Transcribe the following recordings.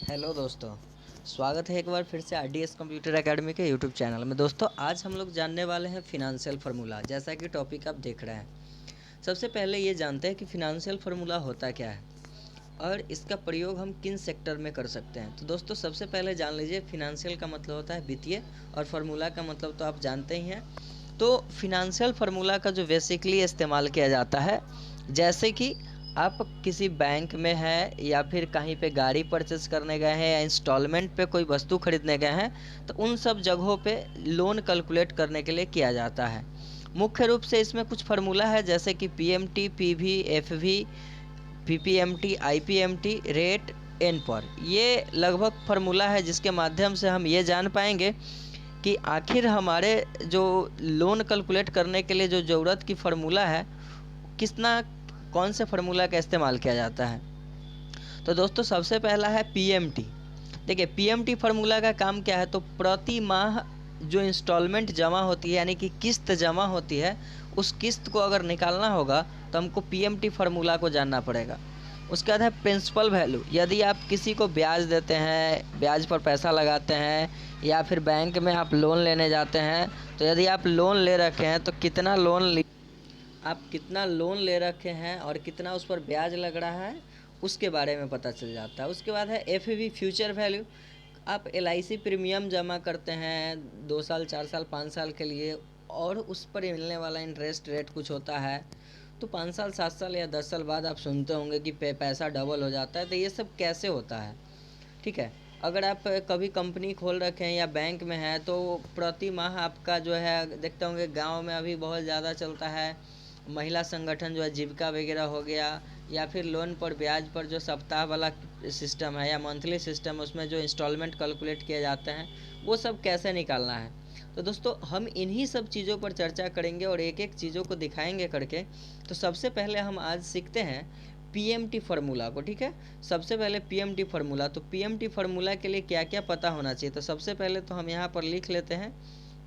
Hello दोस्तों, स्वागत है एक बार फिर से आरडीएस कंप्यूटर एकेडमी के यूट्यूब चैनल में। दोस्तों आज हम लोग जानने वाले हैं फिनांशियल फार्मूला। जैसा कि टॉपिक आप देख रहे हैं, सबसे पहले ये जानते हैं कि फिनांशियल फार्मूला होता क्या है और इसका प्रयोग हम किन सेक्टर में कर सकते हैं। तो दोस्तों सबसे पहले जान लीजिए, फिनांशियल का मतलब होता है वित्तीय और फार्मूला का मतलब तो आप जानते ही हैं। तो फिनांशियल फार्मूला का जो बेसिकली इस्तेमाल किया जाता है, जैसे कि आप किसी बैंक में हैं या फिर कहीं पे गाड़ी परचेस करने गए हैं या इंस्टॉलमेंट पे कोई वस्तु खरीदने गए हैं, तो उन सब जगहों पे लोन कैलकुलेट करने के लिए किया जाता है। मुख्य रूप से इसमें कुछ फार्मूला है, जैसे कि PMT, PV, FV, PPMT, IPMT, rate, N पर। ये लगभग फार्मूला है जिसके माध्यम से हम ये जान पाएंगे कि आखिर हमारे जो लोन कैलकुलेट करने के लिए जो ज़रूरत की फार्मूला है, कितना कौन से फार्मूला का इस्तेमाल किया जाता है। तो दोस्तों सबसे पहला है पीएमटी। देखिए पीएमटी फार्मूला का काम क्या है, तो प्रति माह जो इंस्टॉलमेंट जमा होती है यानी कि किस्त जमा होती है, उस किस्त को अगर निकालना होगा तो हमको पीएमटी फार्मूला को जानना पड़ेगा। उसके बाद है प्रिंसिपल वैल्यू। यदि आप किसी को ब्याज देते हैं, ब्याज पर पैसा लगाते हैं या फिर बैंक में आप लोन लेने जाते हैं, तो यदि आप लोन ले रखे हैं तो आप कितना लोन ले रखे हैं और कितना उस पर ब्याज लग रहा है, उसके बारे में पता चल जाता है। उसके बाद है एफवी फ्यूचर वैल्यू। आप एलआईसी प्रीमियम जमा करते हैं 2 साल, 4 साल, 5 साल के लिए, और उस पर मिलने वाला इंटरेस्ट रेट कुछ होता है। तो 5 साल, 7 साल या 10 साल बाद आप सुनते होंगे कि पैसा डबल हो जाता है। तो ये सब कैसे होता है, ठीक है। अगर आप कभी कंपनी खोल रखे हैं या बैंक में है, तो प्रति माह आपका जो है, देखते होंगे गांव में अभी बहुत ज़्यादा चलता है महिला संगठन जो है, जीविका वगैरह हो गया, या फिर लोन पर ब्याज पर जो सप्ताह वाला सिस्टम है या मंथली सिस्टम है, उसमें जो इंस्टॉलमेंट कैलकुलेट किए जाते हैं, वो सब कैसे निकालना है। तो दोस्तों हम इन्हीं सब चीज़ों पर चर्चा करेंगे और एक एक चीज़ों को दिखाएंगे करके। तो सबसे पहले हम आज सीखते हैं पीएमटी फार्मूला को, ठीक है। सबसे पहले पीएमटी फार्मूला। तो पीएमटी फार्मूला के लिए क्या क्या पता होना चाहिए, तो सबसे पहले तो हम यहाँ पर लिख लेते हैं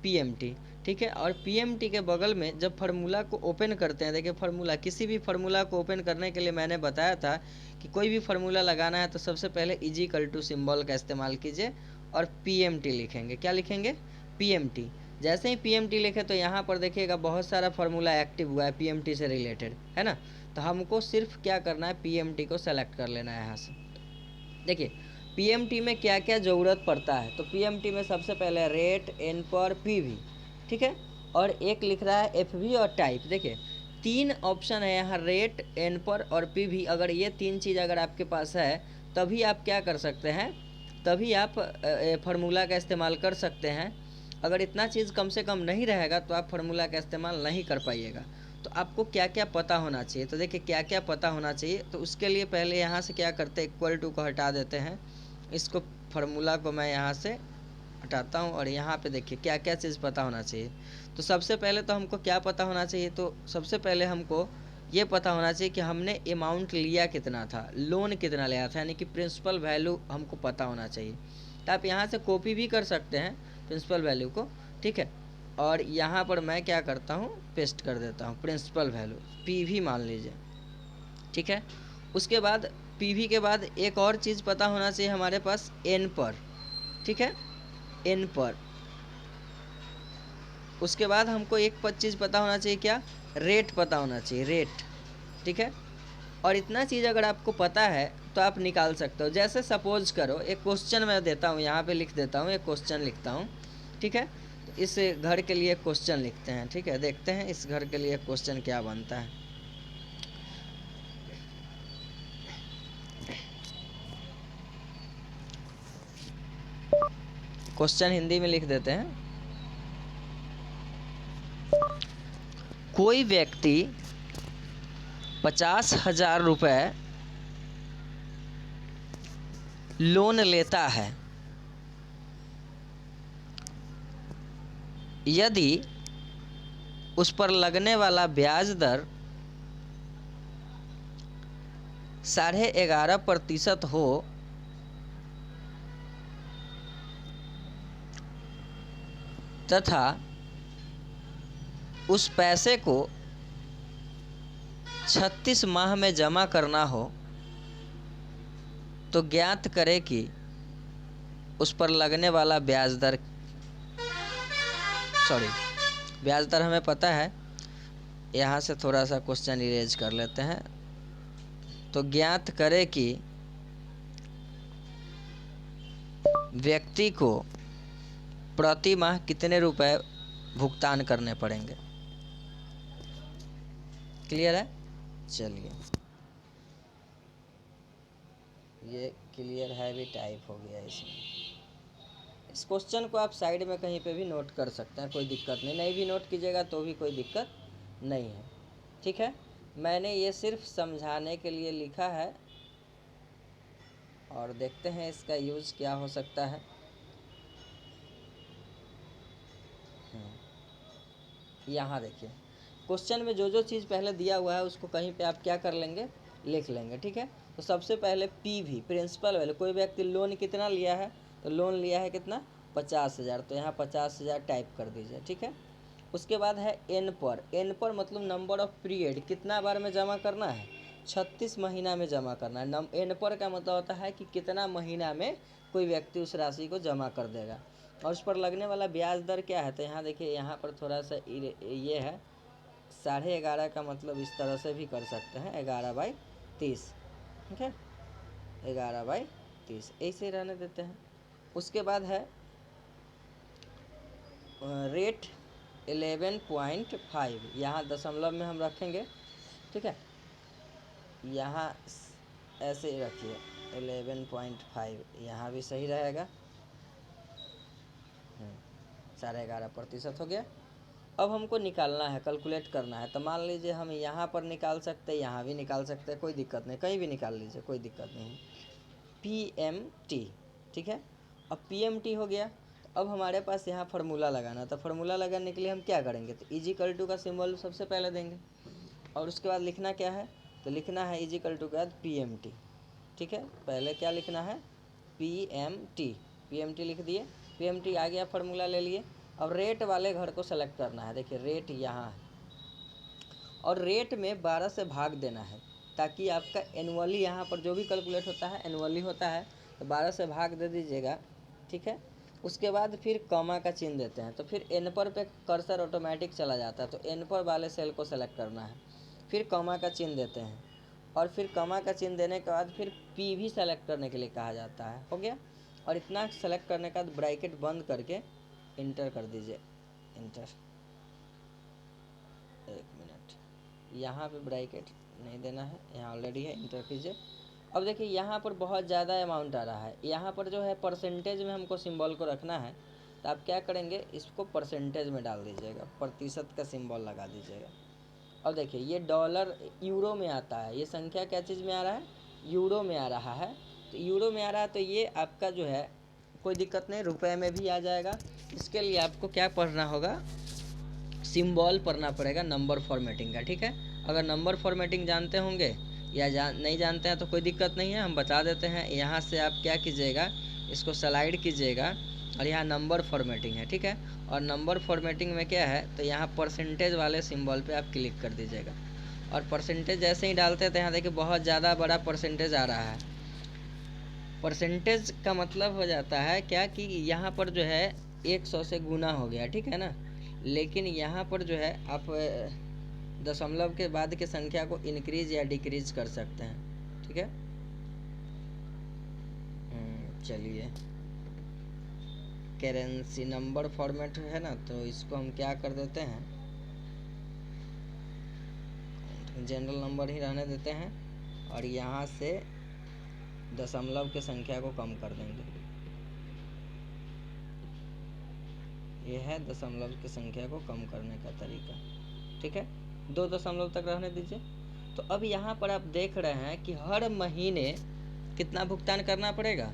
पीएमटी, ठीक है। और पीएमटी के बगल में जब फार्मूला को ओपन करते हैं, देखिए फार्मूला, किसी भी फार्मूला को ओपन करने के लिए मैंने बताया था कि कोई भी फार्मूला लगाना है तो सबसे पहले इजिकल टू सिंबल का इस्तेमाल कीजिए और पीएमटी लिखेंगे। क्या लिखेंगे? पीएमटी। जैसे ही पीएमटी लिखे तो यहाँ पर देखिएगा बहुत सारा फार्मूला एक्टिव हुआ है पीएमटी से रिलेटेड, है ना। तो हमको सिर्फ क्या करना है, पीएमटी को सेलेक्ट कर लेना है यहाँ से। देखिए पीएमटी में क्या क्या ज़रूरत पड़ता है, तो पीएमटी में सबसे पहले रेट, एन पर, पीवी, ठीक है। और एक लिख रहा है एफवी और टाइप। देखिए 3 ऑप्शन है यहाँ, रेट, एन पर और पीवी। अगर ये 3 चीज़ अगर आपके पास है, तभी आप क्या कर सकते हैं, तभी आप फार्मूला का इस्तेमाल कर सकते हैं। अगर इतना चीज़ कम से कम नहीं रहेगा तो आप फार्मूला का इस्तेमाल नहीं कर पाइएगा। तो आपको क्या क्या पता होना चाहिए, तो देखिए क्या क्या पता होना चाहिए। तो उसके लिए पहले यहाँ से क्या करते हैं, इक्वल टू को हटा देते हैं, इसको फार्मूला को मैं यहाँ से हटाता हूँ और यहाँ पे देखिए क्या क्या चीज़ पता होना चाहिए। तो सबसे पहले तो हमको क्या पता होना चाहिए, तो सबसे पहले हमको ये पता होना चाहिए कि हमने अमाउंट लिया कितना था, लोन कितना लिया था, यानी कि प्रिंसिपल वैल्यू हमको पता होना चाहिए। तो आप यहाँ से कॉपी भी कर सकते हैं प्रिंसिपल वैल्यू को, ठीक है। और यहाँ पर मैं क्या करता हूँ, पेस्ट कर देता हूँ प्रिंसिपल वैल्यू, पीवी मान लीजिए, ठीक है। उसके बाद पीवी के बाद एक और चीज़ पता होना चाहिए हमारे पास, एन पर, ठीक है, एन पर। उसके बाद हमको एक चीज़ पता होना चाहिए, क्या, रेट पता होना चाहिए, रेट, ठीक है। और इतना चीज़ अगर आपको पता है तो आप निकाल सकते हो। जैसे सपोज करो एक क्वेश्चन मैं देता हूँ, यहाँ पे लिख देता हूँ, एक क्वेश्चन लिखता हूँ, ठीक है। तो इस घर के लिए क्वेश्चन लिखते हैं, ठीक है। देखते हैं इस घर के लिए क्वेश्चन क्या बनता है। क्वेश्चन हिंदी में लिख देते हैं। कोई व्यक्ति 50,000 रुपये लोन लेता है, यदि उस पर लगने वाला ब्याज दर 11.5% हो तथा उस पैसे को 36 माह में जमा करना हो, तो ज्ञात करें कि उस पर लगने वाला ब्याज दर, सॉरी ब्याज दर हमें पता है। यहाँ से थोड़ा सा क्वेश्चन इरेज कर लेते हैं। तो ज्ञात करें कि व्यक्ति को प्रति माह कितने रुपए भुगतान करने पड़ेंगे। क्लियर है? चलिए, ये क्लियर है भी टाइप हो गया इसमें। इस क्वेश्चन को आप साइड में कहीं पे भी नोट कर सकते हैं, कोई दिक्कत नहीं भी नोट कीजिएगा तो भी कोई दिक्कत नहीं है। ठीक है, मैंने ये सिर्फ समझाने के लिए लिखा है और देखते हैं इसका यूज़ क्या हो सकता है। यहाँ देखिए, क्वेश्चन में जो जो चीज़ पहले दिया हुआ है उसको कहीं पे आप क्या कर लेंगे, लिख लेंगे। ठीक है, तो सबसे पहले पीवी प्रिंसिपल वैल्यू, कोई व्यक्ति लोन कितना लिया है, तो लोन लिया है कितना, 50,000, तो यहाँ 50,000 टाइप कर दीजिए। ठीक है, उसके बाद है एन पर मतलब नंबर ऑफ पीरियड, कितना बार में जमा करना है, 36 महीना में जमा करना है। एन पर का मतलब होता है कि कितना महीना में कोई व्यक्ति उस राशि को जमा कर देगा। और उस पर लगने वाला ब्याज दर क्या है, तो यहाँ देखिए, यहाँ पर थोड़ा सा ये है 11.5 का मतलब इस तरह से भी कर सकते हैं, 11/30। ठीक है, 11/30 ऐसे रहने देते हैं। उसके बाद है रेट 11.5, यहाँ दशमलव में हम रखेंगे। ठीक है, यहाँ ऐसे रखिए 11.5, यहाँ भी सही रहेगा। 11.5% हो गया। अब हमको निकालना है, कैलकुलेट करना है। तो मान लीजिए हम यहाँ पर निकाल सकते हैं, यहाँ भी निकाल सकते हैं, कोई दिक्कत नहीं, कहीं भी निकाल लीजिए, कोई दिक्कत नहीं। PMT, ठीक है, अब PMT हो गया। अब हमारे पास यहाँ फार्मूला लगाना, तो फार्मूला लगाने के लिए हम क्या करेंगे, तो इजिकल टू का सिंबल सबसे पहले देंगे और उसके बाद लिखना क्या है, तो लिखना है इजिकल टू के बाद PMT। ठीक है, पहले क्या लिखना है, PMT लिख दिए। PMT आ गया, फार्मूला ले लिए। अब रेट वाले घर को सेलेक्ट करना है। देखिए रेट यहाँ है और रेट में 12 से भाग देना है, ताकि आपका एनुअली यहाँ पर जो भी कैलकुलेट होता है एनुअली होता है, तो 12 से भाग दे दीजिएगा। ठीक है, उसके बाद फिर कॉमा का चिन्ह देते हैं, तो फिर एन पर पे कर्सर ऑटोमेटिक चला जाता है, तो एन पर वाले सेल को सेलेक्ट करना है, फिर कॉमा का चिन्ह देते हैं और फिर कॉमा का चिन्ह देने के बाद फिर पी भी सेलेक्ट करने के लिए कहा जाता है। हो गया, और इतना सेलेक्ट करने के बाद ब्रैकेट बंद करके इंटर कर दीजिए। इंटर, एक मिनट, यहाँ पे ब्रैकेट नहीं देना है, यहाँ ऑलरेडी है, इंटर कीजिए। अब देखिए यहाँ पर बहुत ज़्यादा अमाउंट आ रहा है, यहाँ पर जो है परसेंटेज में हमको सिंबल को रखना है, तो आप क्या करेंगे, इसको परसेंटेज में डाल दीजिएगा, प्रतिशत का सिंबल लगा दीजिएगा। अब देखिए ये डॉलर यूरो में आता है, ये संख्या क्या चीज़ में आ रहा है, यूरो में आ रहा है। तो यूरो में आ रहा है, तो ये आपका जो है कोई दिक्कत नहीं, रुपए में भी आ जाएगा। इसके लिए आपको क्या पढ़ना होगा, सिंबल पढ़ना पड़ेगा नंबर फॉर्मेटिंग का। ठीक है, अगर नंबर फॉर्मेटिंग जानते होंगे या नहीं जानते हैं तो कोई दिक्कत नहीं है, हम बता देते हैं। यहाँ से आप क्या कीजिएगा, इसको स्लाइड कीजिएगा और यहाँ नंबर फॉर्मेटिंग है। ठीक है, और नंबर फॉर्मेटिंग में क्या है, तो यहाँ परसेंटेज वाले सिंबल पे आप क्लिक कर दीजिएगा और परसेंटेज जैसे ही डालते हैं तो यहाँ देखिए बहुत ज़्यादा बड़ा परसेंटेज आ रहा है। परसेंटेज का मतलब हो जाता है क्या कि यहाँ पर जो है 100 से गुना हो गया, ठीक है ना, लेकिन यहाँ पर जो है आप दशमलव के बाद की संख्या को इंक्रीज या डिक्रीज कर सकते हैं। ठीक है, चलिए, करेंसी नंबर फॉर्मेट है ना, तो इसको हम क्या कर देते हैं, जनरल नंबर ही रहने देते हैं और यहाँ से दशमलव की संख्या को कम कर देंगे। यह है दशमलव की संख्या को कम करने का तरीका। ठीक है, 2 दशमलव तक रहने दीजिए। तो अब यहाँ पर आप देख रहे हैं कि हर महीने कितना भुगतान करना पड़ेगा,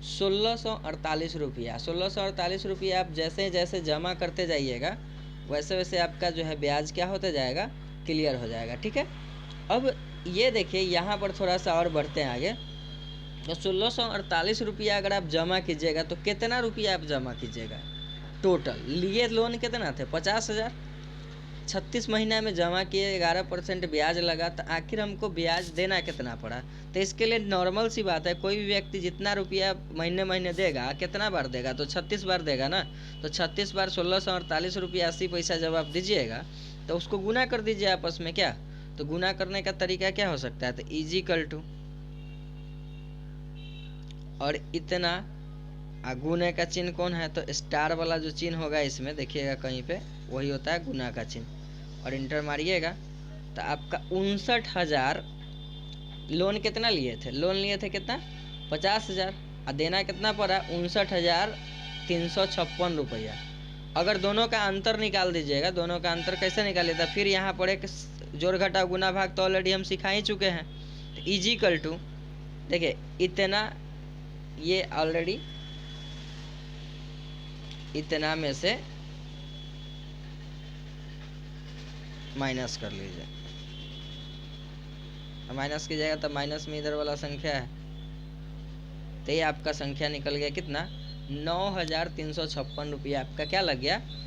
1648 रुपया। 1648 रुपया आप जैसे जैसे जमा करते जाइएगा वैसे वैसे आपका जो है ब्याज क्या होता जाएगा, क्लियर हो जाएगा। ठीक है, अब ये देखिए यहाँ पर थोड़ा सा और बढ़ते हैं आगे। तो 1648 रुपया अगर आप जमा कीजिएगा तो कितना रुपया आप जमा कीजिएगा, टोटल लिए लोन कितना थे, 50,000। 36 महीना में जमा किए 11% ब्याज लगा, तो आखिर हमको ब्याज देना कितना पड़ा। तो इसके लिए नॉर्मल सी बात है, कोई भी व्यक्ति जितना रुपया महीने महीने देगा, कितना बार देगा, तो 36 बार देगा ना। तो 36 बार 1648 रुपया 80 पैसा जब आप दीजिएगा तो उसको गुना कर दीजिए आपस में। क्या, तो गुना करने का तरीका क्या हो सकता है, तो इजिकल टू, और इतना गुने का चिन्ह कौन है, तो स्टार वाला जो चिन्ह होगा इसमें देखिएगा कहीं पे, वही होता है गुना का चिन्ह, और इंटर मारिएगा। तो आपका 59,000 लोन कितना लिए थे, लोन लिए थे कितना 50,000, और देना कितना पड़ा 59,356 रुपया। अगर दोनों का अंतर निकाल दीजिएगा, दोनों का अंतर कैसे निकालिए, था फिर यहाँ पर एक जोड़ घटा गुना भाग तो ऑलरेडी हम सिखा ही चुके हैं। तो इजिकल टू देखिए इतना, ये ऑलरेडी इतना में से माइनस कर लीजिए, माइनस कीजिएगा तो माइनस में इधर वाला संख्या है, तो ये आपका संख्या निकल गया कितना 9,356 रुपया आपका क्या लग गया